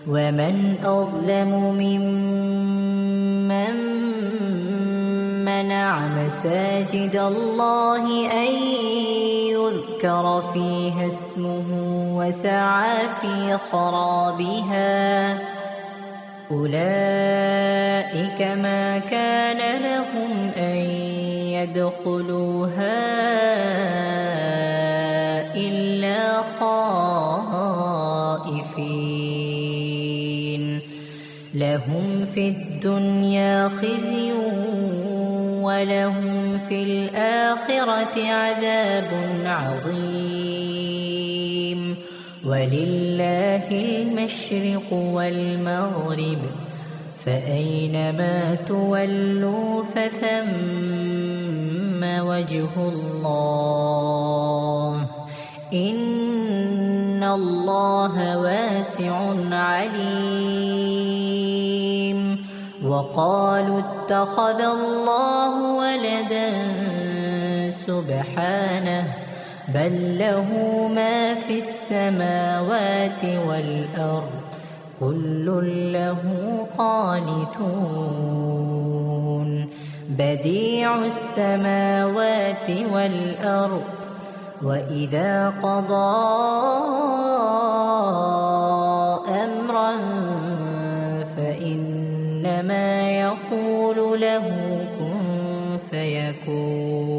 ومن أظلم ممن منع مساجد الله أن يذكر فيها اسمه وسعى في خرابها أولئك ما كان لهم أن يدخلوها إلا خائفين لهم في الدنيا خزي ولهم في الآخرة عذاب عظيم ولله المشرق والمغرب فأينما تولوا فثم وجه الله إن الله واسع عليم وقالوا اتخذ الله ولدا سبحانه بل له ما في السماوات والأرض كل له قانتون بديع السماوات والأرض وإذا قضى أمرا فإنما يقول له كن فيكون